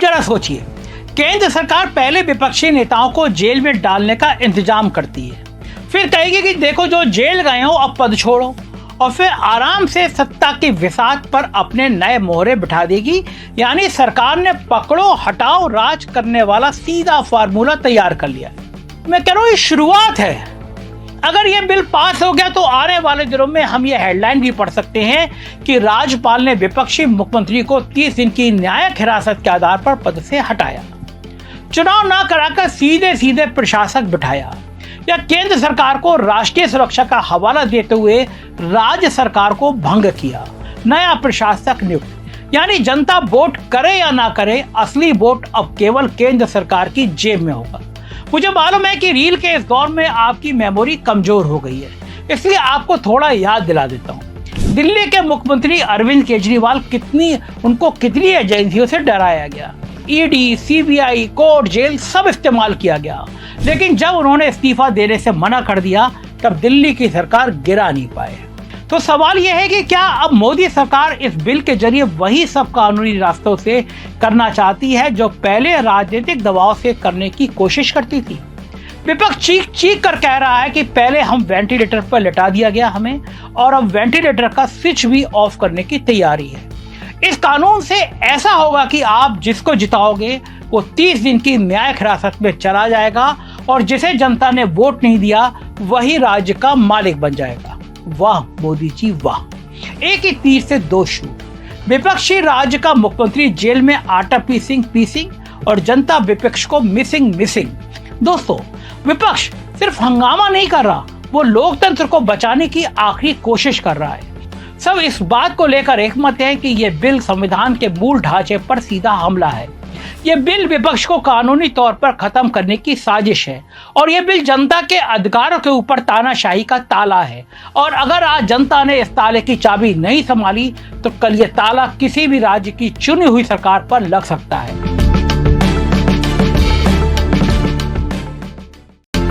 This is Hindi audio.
जरा सोचिए, केंद्र सरकार पहले विपक्षी नेताओं को जेल में डालने का इंतजाम करती है, फिर कहेगी कि देखो जो जेल गए हो अब पद छोड़ो, और फिर आराम से सत्ता की विसात पर अपने नए मोहरे बिठा देगी। यानी सरकार ने पकड़ो हटाओ राज करने वाला सीधा फार्मूला तैयार कर लिया। मैं कह रहा हूं ये शुरुआत है। अगर ये बिल पास हो गया तो आने वाले दिनों में हम ये हेडलाइन भी पढ़ सकते हैं कि राज्यपाल ने विपक्षी मुख्यमंत्री को 30 दिन की न्यायिक हिरासत के आधार पर पद से हटाया, चुनाव न कराकर सीधे सीधे प्रशासक बिठाया, या केंद्र सरकार को राष्ट्रीय सुरक्षा का हवाला देते हुए राज्य सरकार को भंग किया, नया प्रशासक नियुक्त। यानी जनता वोट करे या ना करे, असली वोट अब केवल केंद्र सरकार की जेब में होगा। मुझे मालूम है कि रील के इस दौर में आपकी मेमोरी कमजोर हो गई है, इसलिए आपको थोड़ा याद दिला देता हूँ। दिल्ली के मुख्यमंत्री अरविंद केजरीवाल कितनी एजेंसियों से डराया गया, ईडी, सीबीआई, कोर्ट, जेल सब इस्तेमाल किया गया, लेकिन जब उन्होंने इस्तीफा देने से मना कर दिया तब दिल्ली की सरकार गिरा नहीं पाए। तो सवाल यह है कि क्या अब मोदी सरकार इस बिल के जरिए वही सब कानूनी रास्तों से करना चाहती है जो पहले राजनीतिक दबाव से करने की कोशिश करती थी? विपक्ष चीख चीख कर कह रहा है कि पहले हम वेंटिलेटर पर लिटा दिया गया हमें, और अब वेंटिलेटर का स्विच भी ऑफ करने की तैयारी है। इस कानून से ऐसा होगा कि आप जिसको जिताओगे वो 30 दिन की न्यायिक हिरासत में चला जाएगा, और जिसे जनता ने वोट नहीं दिया वही राज्य का मालिक बन जाएगा। वाह मोदी जी वाह, एक ही तीर से दो शूट। विपक्षी राज्य का मुख्यमंत्री जेल में आटा पीसिंग और जनता विपक्ष को मिसिंग। दोस्तों, विपक्ष सिर्फ हंगामा नहीं कर रहा, वो लोकतंत्र को बचाने की आखिरी कोशिश कर रहा है। सब इस बात को लेकर एकमत है कि यह बिल संविधान के मूल ढांचे पर सीधा हमला है। यह बिल विपक्ष को कानूनी तौर पर खत्म करने की साजिश है, और यह बिल जनता के अधिकारों के ऊपर तानाशाही का ताला है। और अगर आज जनता ने इस ताले की चाबी नहीं संभाली तो कल यह ताला किसी भी राज्य की चुनी हुई सरकार पर लग सकता है।